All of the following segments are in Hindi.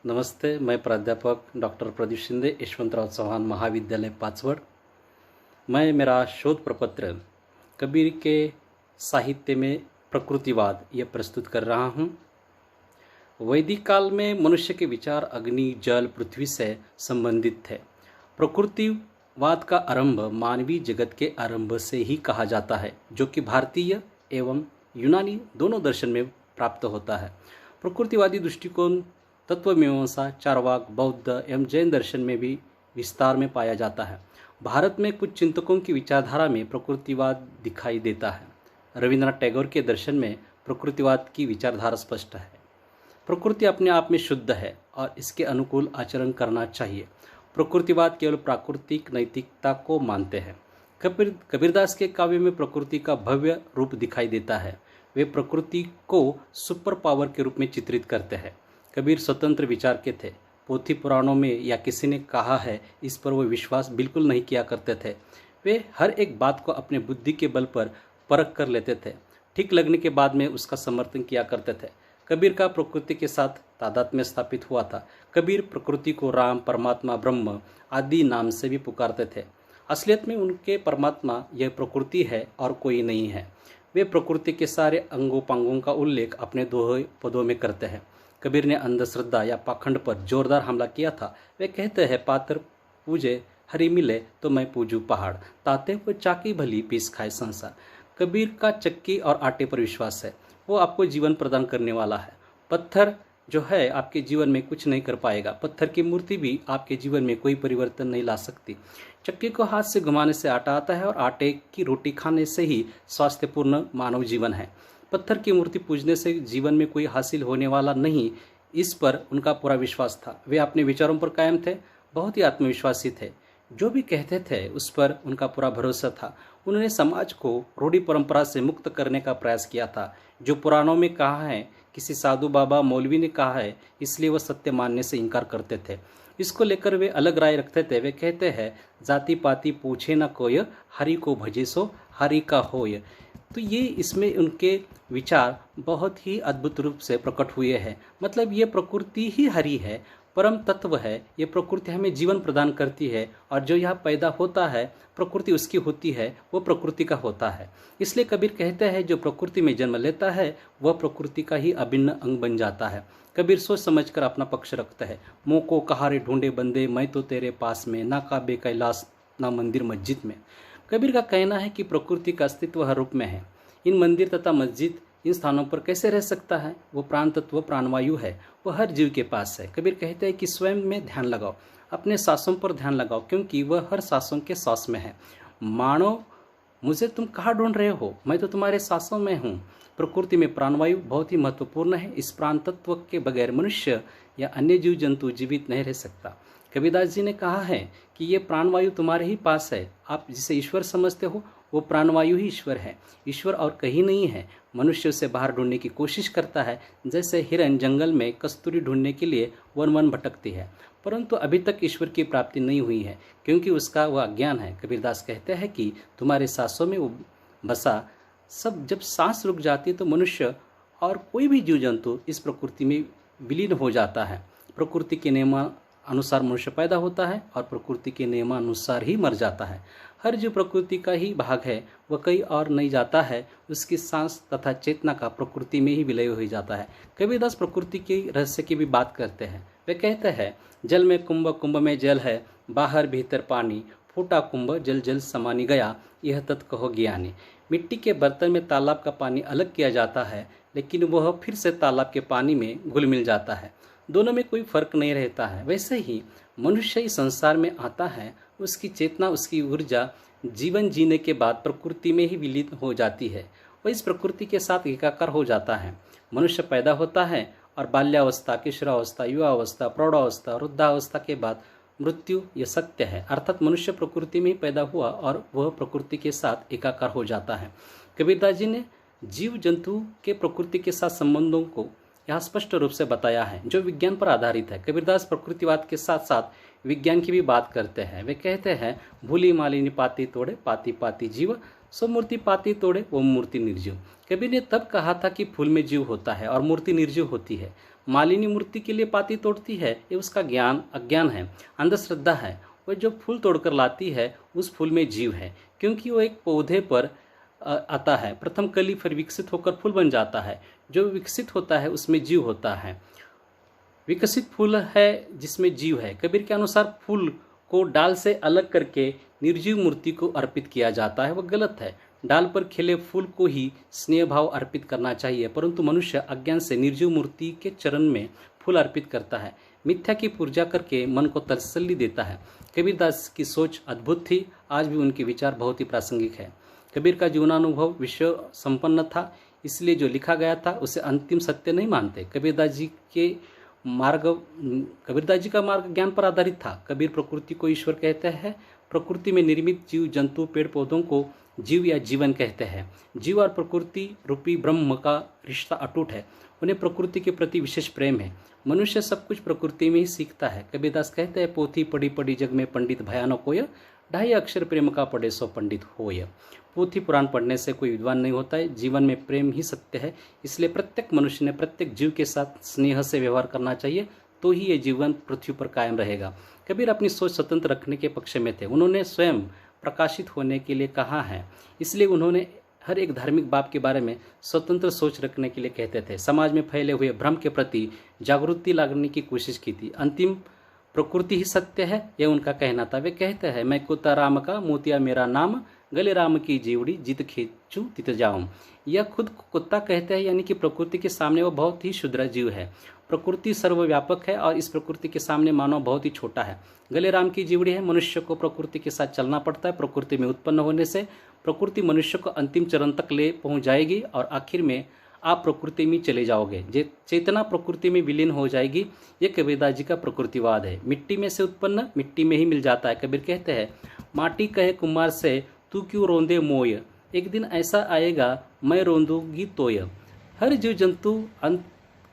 नमस्ते, मैं प्राध्यापक डॉक्टर प्रदीप शिंदे, यशवंतराव चौहान महाविद्यालय पाचवड़। मैं मेरा शोध प्रपत्र कबीर के साहित्य में प्रकृतिवाद यह प्रस्तुत कर रहा हूँ। वैदिक काल में मनुष्य के विचार अग्नि, जल, पृथ्वी से संबंधित थे। प्रकृतिवाद का आरंभ मानवीय जगत के आरंभ से ही कहा जाता है, जो कि भारतीय एवं यूनानी दोनों दर्शन में प्राप्त होता है। प्रकृतिवादी दृष्टिकोण तत्वमीमांसा, चार्वाक, बौद्ध एवं जैन दर्शन में भी विस्तार में पाया जाता है। भारत में कुछ चिंतकों की विचारधारा में प्रकृतिवाद दिखाई देता है। रविन्द्रनाथ टैगोर के दर्शन में प्रकृतिवाद की विचारधारा स्पष्ट है। प्रकृति अपने आप में शुद्ध है और इसके अनुकूल आचरण करना चाहिए। प्रकृतिवाद केवल प्राकृतिक नैतिकता को मानते हैं। कबीरदास के काव्य में प्रकृति का भव्य रूप दिखाई देता है। वे प्रकृति को सुपर पावर के रूप में चित्रित करते हैं। कबीर स्वतंत्र विचार के थे। पोथी पुराणों में या किसी ने कहा है, इस पर वो विश्वास बिल्कुल नहीं किया करते थे। वे हर एक बात को अपने बुद्धि के बल पर परख कर लेते थे। ठीक लगने के बाद में उसका समर्थन किया करते थे। कबीर का प्रकृति के साथ तादात्म्य स्थापित हुआ था। कबीर प्रकृति को राम, परमात्मा, ब्रह्म आदि नाम से भी पुकारते थे। असलियत में उनके परमात्मा यह प्रकृति है और कोई नहीं है। वे प्रकृति के सारे अंगों का उल्लेख अपने दोहे पदों में करते हैं। कबीर ने अंधश्रद्धा या पाखंड पर जोरदार हमला किया था। वे कहते हैं, पात्र पूजे हरि मिले तो मैं पूजू पहाड़, ताते वो चाकी भली पीस खाए संसार। कबीर का चक्की और आटे पर विश्वास है। वो आपको जीवन प्रदान करने वाला है। पत्थर जो है आपके जीवन में कुछ नहीं कर पाएगा। पत्थर की मूर्ति भी आपके जीवन में कोई परिवर्तन नहीं ला सकती। चक्की को हाथ से घुमाने से आटा आता है और आटे की रोटी खाने से ही स्वास्थ्यपूर्ण मानव जीवन है। पत्थर की मूर्ति पूजने से जीवन में कोई हासिल होने वाला नहीं, इस पर उनका पूरा विश्वास था। वे अपने विचारों पर कायम थे, बहुत ही आत्मविश्वासी थे। जो भी कहते थे उस पर उनका पूरा भरोसा था। उन्होंने समाज को रूढ़ी परंपरा से मुक्त करने का प्रयास किया था। जो पुराणों में कहा है, किसी साधु बाबा मौलवी ने कहा है, इसलिए वह सत्य मानने से इनकार करते थे। इसको लेकर वे अलग राय रखते थे। वे कहते हैं, जाति पाति पूछे न कोय, हरि को भजे सो हरि का होय। तो ये इसमें उनके विचार बहुत ही अद्भुत रूप से प्रकट हुए हैं। मतलब ये प्रकृति ही हरि है, परम तत्व है। ये प्रकृति हमें जीवन प्रदान करती है और जो यहाँ पैदा होता है प्रकृति उसकी होती है, वो प्रकृति का होता है। इसलिए कबीर कहते हैं, जो प्रकृति में जन्म लेता है वह प्रकृति का ही अभिन्न अंग बन जाता है। कबीर सोच समझकर अपना पक्ष रखता है। मोह को कहारे ढूंढे बंदे, मैं तो तेरे पास में, ना काबे कैलाश ना मंदिर मस्जिद में। कबीर का कहना है कि प्रकृति का अस्तित्व हर रूप में है। इन मंदिर तथा मस्जिद इन स्थानों पर कैसे रह सकता है? वो प्राण तत्व प्राणवायु है, वो हर जीव के पास है। कबीर कहते हैं कि स्वयं में ध्यान लगाओ, अपने सांसों पर ध्यान लगाओ, क्योंकि वह हर सांसों के सांस में है। मानो मुझे तुम कहाँ ढूंढ रहे हो, मैं तो तुम्हारे सांसों में हूँ। प्रकृति में प्राणवायु बहुत ही महत्वपूर्ण है। इस प्राण तत्व के बगैर मनुष्य या अन्य जीव जंतु जीवित नहीं रह सकता। कबीरदास जी ने कहा है कि ये प्राणवायु तुम्हारे ही पास है। आप जिसे ईश्वर समझते हो वो प्राणवायु ही ईश्वर है। ईश्वर और कहीं नहीं है। मनुष्य उसे बाहर ढूंढने की कोशिश करता है, जैसे हिरन जंगल में कस्तूरी ढूंढने के लिए वन वन भटकती है, परंतु अभी तक ईश्वर की प्राप्ति नहीं हुई है, क्योंकि उसका वह अज्ञान है। कबीरदास कहते हैं कि तुम्हारे सांसों में वो बसा। सब जब सांस रुक जाती है तो मनुष्य और कोई भी जीव जंतु इस प्रकृति में विलीन हो जाता है। प्रकृति के नियमानुसार मनुष्य पैदा होता है और प्रकृति के नियमानुसार ही मर जाता है। हर जीव प्रकृति का ही भाग है, वह कहीं और नहीं जाता है। उसकी सांस तथा चेतना का प्रकृति में ही विलय हो जाता है। कबीरदास प्रकृति के रहस्य की भी बात करते हैं। वे कहते हैं, जल में कुंभ, कुंभ में जल है, बाहर भीतर पानी, फूटा कुंभ जल जल समानी गया, यह तत् कहो ज्ञानी। मिट्टी के बर्तन में तालाब का पानी अलग किया जाता है, लेकिन वह फिर से तालाब के पानी में घुल मिल जाता है। दोनों में कोई फर्क नहीं रहता है। वैसे ही मनुष्य इस संसार में आता है, उसकी चेतना, उसकी ऊर्जा जीवन जीने के बाद प्रकृति में ही विलीन हो जाती है। वह इस प्रकृति के साथ एकाकार हो जाता है। मनुष्य पैदा होता है और बाल्यावस्था, किशोरावस्था, युवावस्था, प्रौढ़ावस्था, वृद्धावस्था के बाद मृत्यु यह सत्य है। अर्थात मनुष्य प्रकृति में ही पैदा हुआ और वह प्रकृति के साथ एकाकार हो जाता है। कबीरदास जी ने जीव जंतु के प्रकृति के साथ संबंधों को यहाँ स्पष्ट रूप से बताया है, जो विज्ञान पर आधारित है। कबीरदास प्रकृतिवाद के साथ साथ विज्ञान की भी बात करते हैं। वे कहते हैं, भूली मालिनी पाती तोड़े, पाती पाती जीव, सो मूर्ति पाती तोड़े, वो मूर्ति निर्जीव। कबीर ने तब कहा था कि फूल में जीव होता है और मूर्ति निर्जीव होती है। मालिनी मूर्ति के लिए पाती तोड़ती है, ये उसका अज्ञान है, अंधश्रद्धा है। वह जो फूल तोड़कर लाती है उस फूल में जीव है, क्योंकि वो एक पौधे पर आता है, प्रथम कली फिर विकसित होकर फूल बन जाता है। जो विकसित होता है उसमें जीव होता है। विकसित फूल है जिसमें जीव है। कबीर के अनुसार फूल को डाल से अलग करके निर्जीव मूर्ति को अर्पित किया जाता है, वह गलत है। डाल पर खिले फूल को ही स्नेह भाव अर्पित करना चाहिए, परंतु मनुष्य अज्ञान से निर्जीव मूर्ति के चरण में फूल अर्पित करता है, मिथ्या की पूजा करके मन को तसल्ली देता है। कबीरदास की सोच अद्भुत थी, आज भी उनके विचार बहुत ही प्रासंगिक है। कबीर का जीवनानुभव विश्व संपन्न था, इसलिए जो लिखा गया था उसे अंतिम सत्य नहीं मानते। कबीरदास जी का मार्ग ज्ञान पर आधारित था। कबीर प्रकृति को ईश्वर कहते हैं। प्रकृति में निर्मित जीव जंतु पेड़ पौधों को जीव या जीवन कहते हैं। जीव और प्रकृति रूपी ब्रह्म का रिश्ता अटूट है, उन्हें प्रकृति के प्रति विशेष प्रेम है। मनुष्य सब कुछ प्रकृति में ही सीखता है। कबीरदास कहते हैं, पोथी पढ़ी पढ़ी जग में पंडित भयानक होय, ढाई अक्षर प्रेम का पढ़े सो पंडित होय। पोथी पुराण पढ़ने से कोई विद्वान नहीं होता है, जीवन में प्रेम ही सत्य है। इसलिए प्रत्येक मनुष्य ने प्रत्येक जीव के साथ स्नेह से व्यवहार करना चाहिए, तो ही ये जीवन पृथ्वी पर कायम रहेगा। कबीर अपनी सोच स्वतंत्र रखने के पक्ष में थे। उन्होंने स्वयं प्रकाशित होने के लिए कहा है, इसलिए उन्होंने हर एक धार्मिक बात के बारे में स्वतंत्र सोच रखने के लिए कहते थे। समाज में फैले हुए भ्रम के प्रति जागृति लाने की कोशिश की थी। अंतिम प्रकृति ही सत्य है, यह उनका कहना था। वे कहते हैं, मैं कुत्ता राम का मोतिया मेरा नाम, गले राम की जीवड़ी जित खींचू तित जाऊं। यह खुद कुत्ता कहते हैं, यानी कि प्रकृति के सामने वह बहुत ही क्षुद्र जीव है। प्रकृति सर्वव्यापक है और इस प्रकृति के सामने मानव बहुत ही छोटा है। गले राम की जीवड़ी है। मनुष्य को प्रकृति के साथ चलना पड़ता है। प्रकृति में उत्पन्न होने से प्रकृति मनुष्य को अंतिम चरण तक ले पहुंच जाएगी और आखिर में आप प्रकृति में चले जाओगे। चेतना प्रकृति में विलीन हो जाएगी। ये कबीरदास जी का प्रकृतिवाद है। मिट्टी में से उत्पन्न मिट्टी में ही मिल जाता है। कबीर कहते हैं, माटी कहे कुम्हार से तू क्यों रोंदे मोय, एक दिन ऐसा आएगा मैं रोंदूंगी तोय। हर जीव जंतु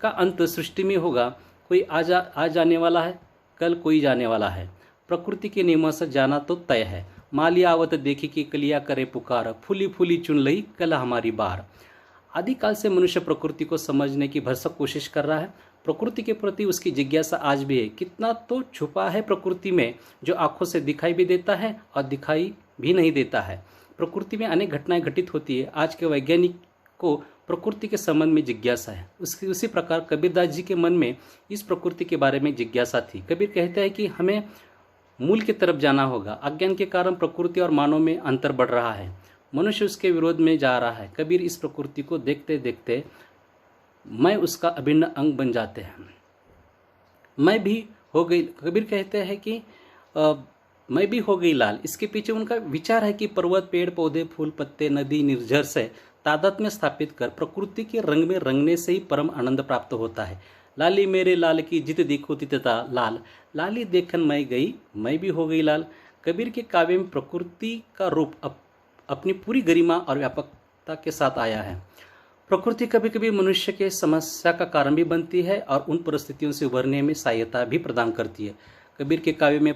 का अंत सृष्टि में होगा। कोई आज जाने वाला है, कल कोई जाने वाला है। प्रकृति के नियमों से जाना तो तय है। मालिया आवत देखी कि कलिया करे पुकार, फूली फूली चुन लई कल हमारी बार। आदिकाल से मनुष्य प्रकृति को समझने की भरसक कोशिश कर रहा है। प्रकृति के प्रति उसकी जिज्ञासा आज भी है। कितना तो छुपा है प्रकृति में, जो आंखों से दिखाई भी देता है और दिखाई भी नहीं देता है। प्रकृति में अनेक घटनाएं घटित होती है। आज के वैज्ञानिक को प्रकृति के संबंध में जिज्ञासा है। उसी प्रकार कबीरदास जी के मन में इस प्रकृति के बारे में जिज्ञासा थी। कबीर कहते हैं कि हमें मूल की तरफ जाना होगा। अज्ञान के कारण प्रकृति और मानव में अंतर बढ़ रहा है। मनुष्य उसके विरोध में जा रहा है। कबीर इस प्रकृति को देखते देखते मैं उसका अभिन्न अंग बन जाते हैं। मैं भी हो गई, कबीर कहते हैं कि मैं भी हो गई लाल। इसके पीछे उनका विचार है कि पर्वत, पेड़ पौधे, फूल पत्ते, नदी, निर्झर से तादात्म्य स्थापित कर प्रकृति के रंग में रंगने से ही परम आनंद प्राप्त होता है। लाली मेरे लाल की जित देखो तितता लाल, लाली देखन मैं गई मैं भी हो गई लाल। कबीर के काव्य में प्रकृति का रूप अपनी पूरी गरिमा और व्यापकता के साथ आया है। प्रकृति कभी कभी मनुष्य के समस्या का कारण भी बनती है और उन परिस्थितियों से उभरने में सहायता भी प्रदान करती है। कबीर के काव्य में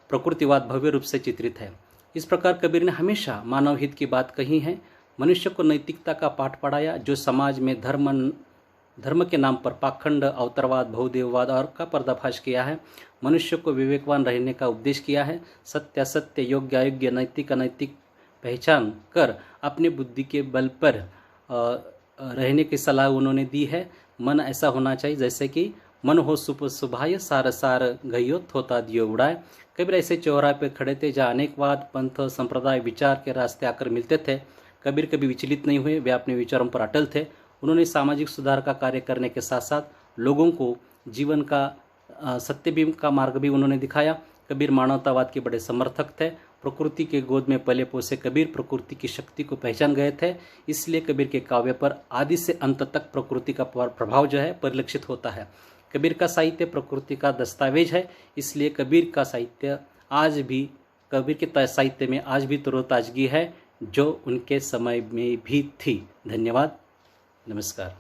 प्रकृतिवाद भव्य रूप से चित्रित है। इस प्रकार कबीर ने हमेशा मानव हित की बात कही है। मनुष्य को नैतिकता का पाठ पढ़ाया। जो समाज में धर्म के नाम पर पाखंड, अवतारवाद, बहुदेववाद और का पर्दाफाश किया है। मनुष्य को विवेकवान रहने का उपदेश किया है। सत्य असत्य, योग्य अयोग्य, नैतिक अनैतिक पहचान कर अपनी बुद्धि के बल पर रहने की सलाह उन्होंने दी है। मन ऐसा होना चाहिए जैसे कि मन हो सुभाय सार सार गयो थोता दियो उड़ाए। कबीर ऐसे चौराहे पर खड़े थे जहाँ अनेकवाद, पंथ, संप्रदाय, विचार के रास्ते आकर मिलते थे। कबीर कभी विचलित नहीं हुए, वे अपने विचारों पर अटल थे। उन्होंने सामाजिक सुधार का कार्य करने के साथ साथ लोगों को जीवन का सत्य भी का मार्ग भी उन्होंने दिखाया। कबीर मानवतावाद के बड़े समर्थक थे। प्रकृति के गोद में पले पोसे कबीर प्रकृति की शक्ति को पहचान गए थे। इसलिए कबीर के काव्य पर आदि से अंत तक प्रकृति का प्रभाव जो है परिलक्षित होता है। कबीर का साहित्य प्रकृति का दस्तावेज है। इसलिए कबीर के साहित्य में आज भी तरोताजगी है, जो उनके समय में भी थी। धन्यवाद, नमस्कार।